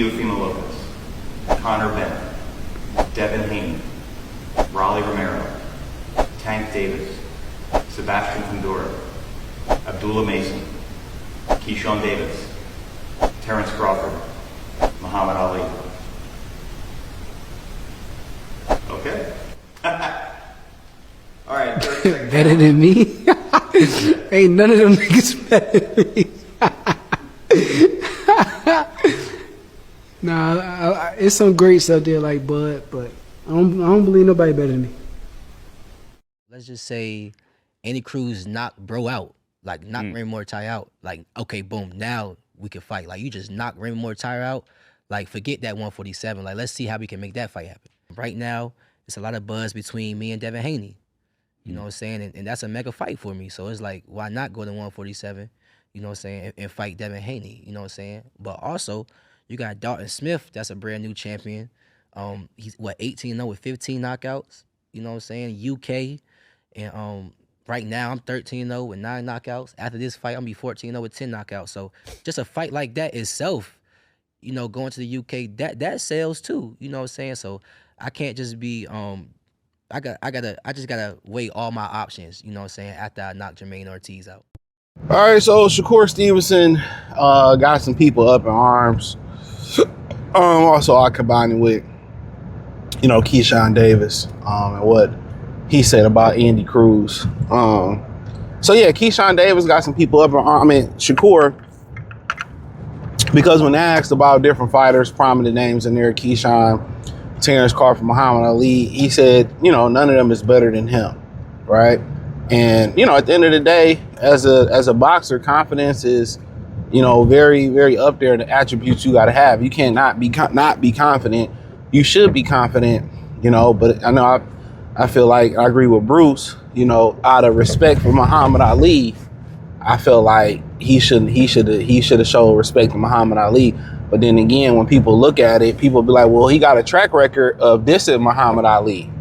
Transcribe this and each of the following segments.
Teofimo Lopez, Connor Bennett, Devin Haney, Raleigh Romero, Tank Davis, Sebastian Fundora, Abdullah Mason, Keyshawn Davis, Terrence Crawford, Muhammad Ali. Okay. All right. Better than me? Ain't none of them niggas better than me. Nah, it's some greats up there like Bud, but I don't believe nobody better than me. Let's just say any Cruz knock bro out, like knock Raymond Mortai out. Like, okay, boom, now we can fight. Like, you just knock Raymond Mortai out. Like, forget that 147. Like, let's see how we can make that fight happen. Right now, it's a lot of buzz between me and Devin Haney. You know what I'm saying? And that's a mega fight for me. So it's like, why not go to 147, you know what I'm saying, and fight Devin Haney, you know what I'm saying? But also, you got Dalton Smith, that's a brand new champion. He's, 18-0 with 15 knockouts, you know what I'm saying? UK. And right now, I'm 13-0 with 9 knockouts. After this fight, I'm going to be 14-0 with 10 knockouts. So just a fight like that itself, you know, going to the UK, that sells too, you know what I'm saying? So I can't just be, I just gotta weigh all my options, you know what I'm saying, after I knock Jermaine Ortiz out. All right, so Shakur Stevenson got some people up in arms. Also, I combined it with, you know, Keyshawn Davis and what he said about Andy Cruz. So yeah, Keyshawn Davis got some people up in arms. I mean, Shakur, because when asked about different fighters, prominent names in there, Keyshawn, Terrence Crawford, Muhammad Ali, he said, you know, none of them is better than him, right? And, you know, at the end of the day, as a boxer, confidence is, you know, very, very up there in the attributes you got to have. You can't not be confident. You should be confident, you know, but I know I feel like I agree with Bruce, you know, out of respect for Muhammad Ali, I feel like he should have showed respect to Muhammad Ali. But then again, when people look at it, people be like, well, he got a track record of dissing Muhammad Ali.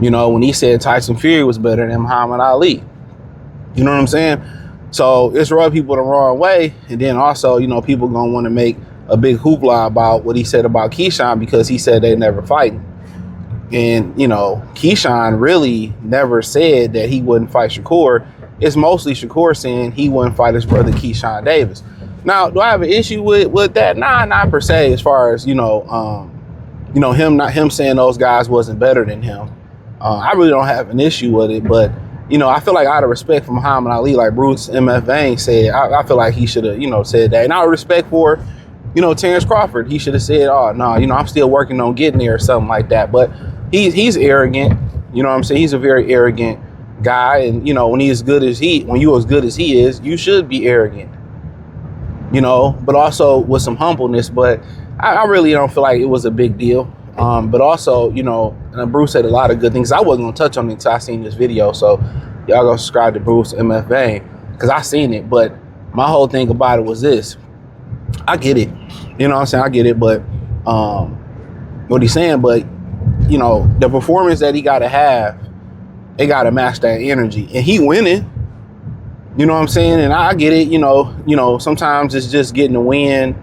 You know, when he said Tyson Fury was better than Muhammad Ali. You know what I'm saying? So it's rubbed people the wrong way. And then also, you know, people going to want to make a big hoopla about what he said about Keyshawn because he said they never fight. And, you know, Keyshawn really never said that he wouldn't fight Shakur. It's mostly Shakur saying he wouldn't fight his brother Keyshawn Davis. Now, do I have an issue with that? Nah, not per se. As far as him saying those guys wasn't better than him. I really don't have an issue with it, but you know, I feel like out of respect for Muhammad Ali, like Bruce MF Vane said, I feel like he should have, you know, said that. And out of respect for, you know, Terrence Crawford, he should have said, oh no, you know, I'm still working on getting there or something like that. But he's arrogant. You know what I'm saying? He's a very arrogant guy, and you know, when you're as good as he is, you should be arrogant. You know, but also with some humbleness. But I really don't feel like it was a big deal. But also, you know, and Bruce said a lot of good things. I wasn't gonna touch on it until I seen this video. So y'all go subscribe to Bruce MF Vane because I seen it. But my whole thing about it was this. I get it. You know what I'm saying? I get it. But what he's saying, but you know, the performance that he gotta have, they gotta match that energy. And he winning. You know what I'm saying? And I get it, you know, sometimes it's just getting the win.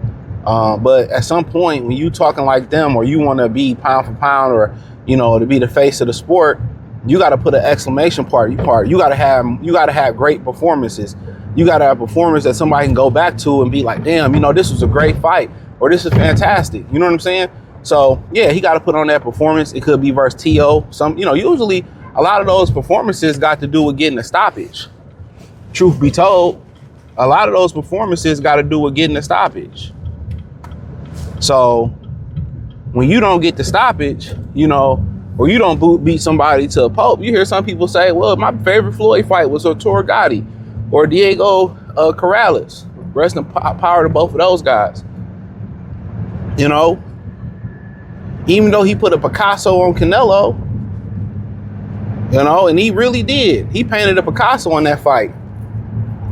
But at some point when you talking like them or you want to be pound for pound or, you know, to be the face of the sport, you got to put an exclamation part. You got to have great performances. You got to have performance that somebody can go back to and be like, damn, you know, this was a great fight or this is fantastic. You know what I'm saying? So yeah, he got to put on that performance. It could be versus T.O. Usually a lot of those performances got to do with getting a stoppage. Truth be told, a lot of those performances got to do with getting a stoppage. So when you don't get the stoppage, you know, or you don't beat somebody to a pulp, you hear some people say, well, my favorite Floyd fight was Arturo Gatti or Diego Corrales. Rest in power to both of those guys. You know, even though he put a Picasso on Canelo, you know, and he really did. He painted a Picasso on that fight.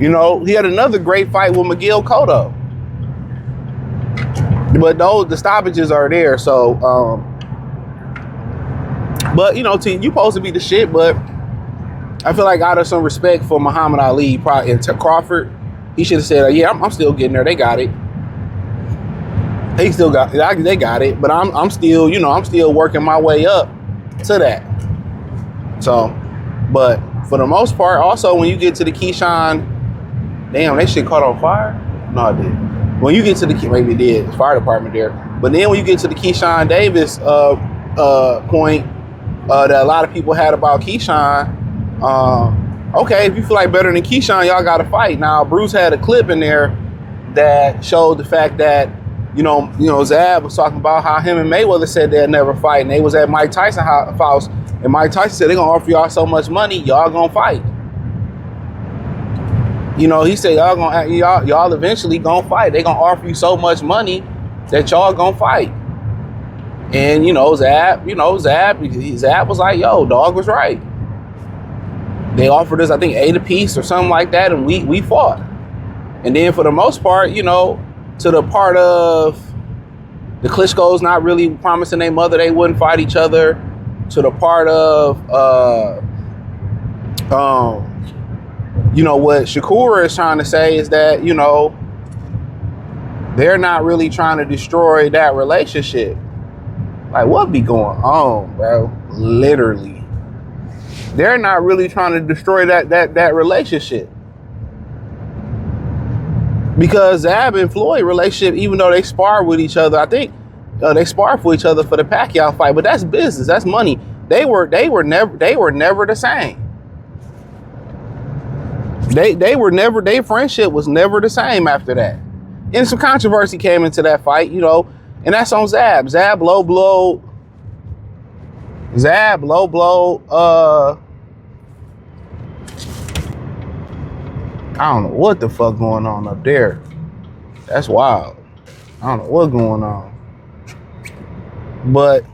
You know, he had another great fight with Miguel Cotto. But the stoppages are there. So, but, you know, you supposed to be the shit. But I feel like out of some respect for Muhammad Ali probably, and Crawford, he should have said, yeah, I'm still getting there. They got it. He still got, they got it, but I'm still, you know, I'm still working my way up to that. So, but for the most part, also when you get to the Keyshawn, damn, that shit caught on fire? No, it did. When you get to the, maybe it did, fire department there. But then when you get to the Keyshawn Davis point that a lot of people had about Keyshawn, okay, if you feel like better than Keyshawn, y'all got to fight. Now, Bruce had a clip in there that showed the fact that, you know, Zab was talking about how him and Mayweather said they'd never fight, and they was at Mike Tyson's house, and Mike Tyson said they're gonna offer y'all so much money, y'all gonna fight. You know, he said y'all eventually gonna fight. They gonna offer you so much money that y'all gonna fight. And Zab was like, yo, dog was right. They offered us, I think, 8 apiece or something like that, and we fought. And then for the most part, to the part of the Klitschko's not really promising their mother they wouldn't fight each other, to the part of what Shakur is trying to say is that, they're not really trying to destroy that relationship. Like, what be going on, bro? Literally. They're not really trying to destroy that relationship. Because Zab and Floyd relationship, even though they spar with each other, I think they spar for each other for the Pacquiao fight, but that's business, that's money. They were never the same. Their friendship was never the same after that. And some controversy came into that fight, and that's on Zab. Zab low blow, I don't know what the fuck going on up there. That's wild. I don't know what's going on. But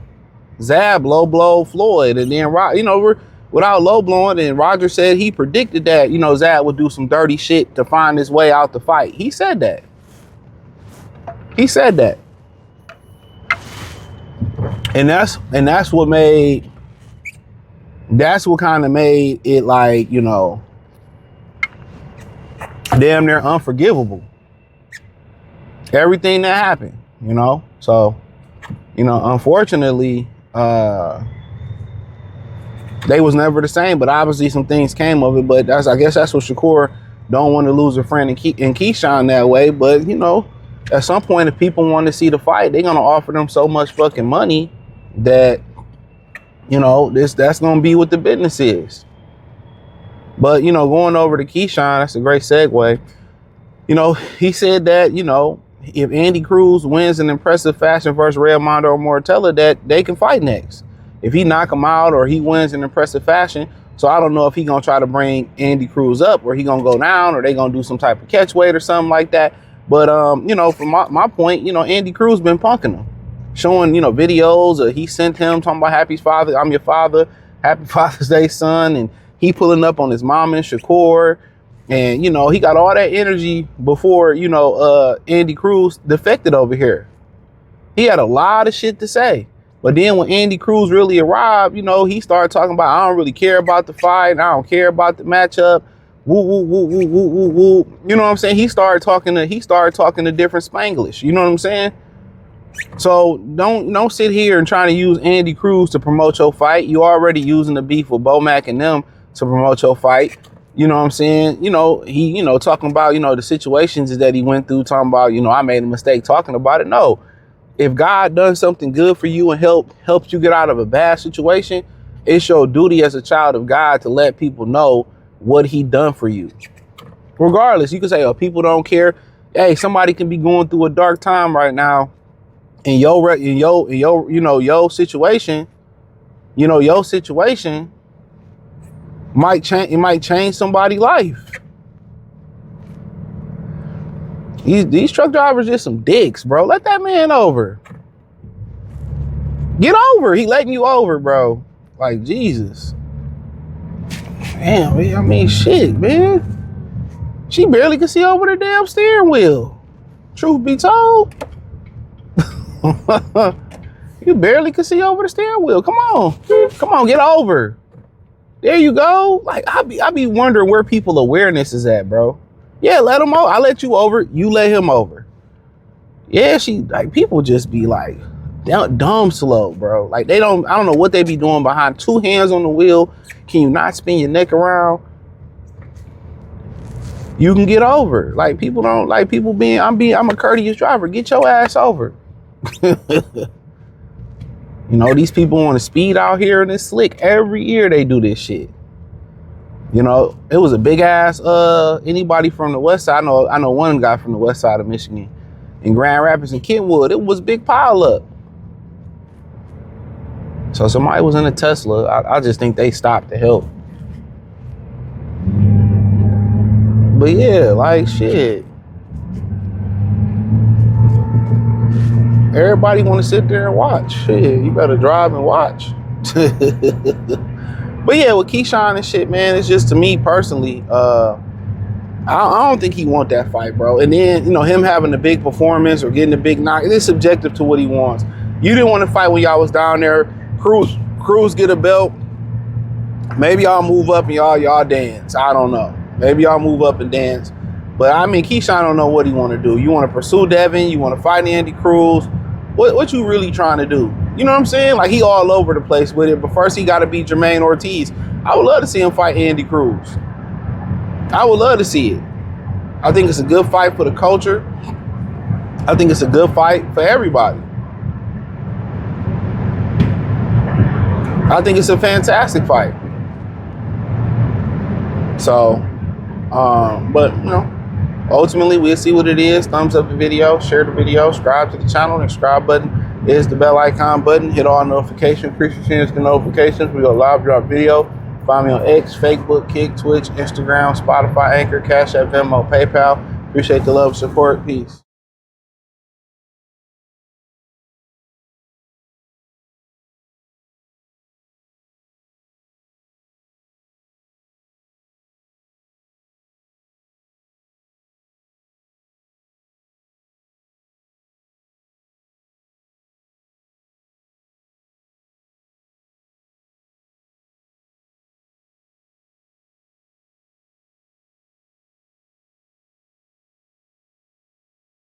Zab low blow Floyd, and then without low blowing, and Roger said he predicted that Zab would do some dirty shit to find his way out the fight. He said that. And that's what kind of made it like, damn near unforgivable. Everything that happened, So, unfortunately, they was never the same, but obviously some things came of it. But I guess that's what Shakur don't want to lose a friend in Keyshawn that way. But, at some point, if people want to see the fight, they're going to offer them so much fucking money that, that's going to be what the business is. But, going over to Keyshawn, that's a great segue. He said that, if Andy Cruz wins in impressive fashion versus Redmondo or Mortella, that they can fight next. If he knock him out or he wins in impressive fashion. So I don't know if he going to try to bring Andy Cruz up or he going to go down or they going to do some type of catch weight or something like that. But, from my point, Andy Cruz been punking him. Showing, videos. He sent him talking about happy father. I'm your father. Happy Father's Day, son. And he pulling up on his mom and Shakur. And, he got all that energy before, Andy Cruz defected over here. He had a lot of shit to say. But then when Andy Cruz really arrived, he started talking about, I don't really care about the fight. I don't care about the matchup. Woo, woo, woo, woo, woo, woo, woo. You know what I'm saying? He started talking to different Spanglish. You know what I'm saying? So don't sit here and try to use Andy Cruz to promote your fight. You already using the beef with Bomac and them to promote your fight. You know what I'm saying? He, talking about, the situations that he went through, talking about, I made a mistake talking about it. No. If God done something good for you and helped you get out of a bad situation, it's your duty as a child of God to let people know what he done for you. Regardless, you can say, oh, people don't care. Hey, somebody can be going through a dark time right now. And your situation, might change. It might change somebody's life. These truck drivers just some dicks, bro. Let that man over. Get over. He letting you over, bro. Like, Jesus. Damn, I mean, shit, man. She barely could see over the damn steering wheel. Truth be told. You barely could see over the steering wheel. Come on, get over. There you go. Like, I be wondering where people awareness is at, bro. Yeah, let him over. I let you over. You let him over. Yeah, she like people just be like dumb slow, bro. Like I don't know what they be doing behind 2 hands on the wheel. Can you not spin your neck around? You can get over. Like people don't like people being. I'm a courteous driver. Get your ass over. You know, these people want to speed out here and it's slick. Every year they do this shit. You know, it was a big ass, anybody from the west side. I know one guy from the west side of Michigan in Grand Rapids and Kentwood. It was a big pile up. So somebody was in a Tesla. I just think they stopped to help. But yeah, like shit. Everybody want to sit there and watch. Shit, you better drive and watch. But yeah, with Keyshawn and shit, man, it's just to me personally, I don't think he want that fight, bro. And then, you know, him having the big performance or getting the big knock, it's subjective to what he wants. You didn't want to fight when y'all was down there. Cruz get a belt. Maybe y'all move up and y'all dance. I don't know. Maybe y'all move up and dance. But I mean, Keyshawn don't know what he want to do. You want to pursue Devin? You want to fight Andy Cruz? What you really trying to do? You know what I'm saying? Like he all over the place with it. But first he got to beat Jermaine Ortiz. I would love to see him fight Andy Cruz. I would love to see it. I think it's a good fight for the culture. I think it's a good fight for everybody. I think it's a fantastic fight. So, but you know, ultimately we'll see what it is. Thumbs up the video, share the video, subscribe to the channel. The subscribe button is the bell icon button. Hit all notifications. Appreciate you the notifications. We go live drop video. Find me on X, Facebook, Kick, Twitch, Instagram, Spotify, Anchor, Cash App, Venmo, PayPal. Appreciate the love and support. Peace.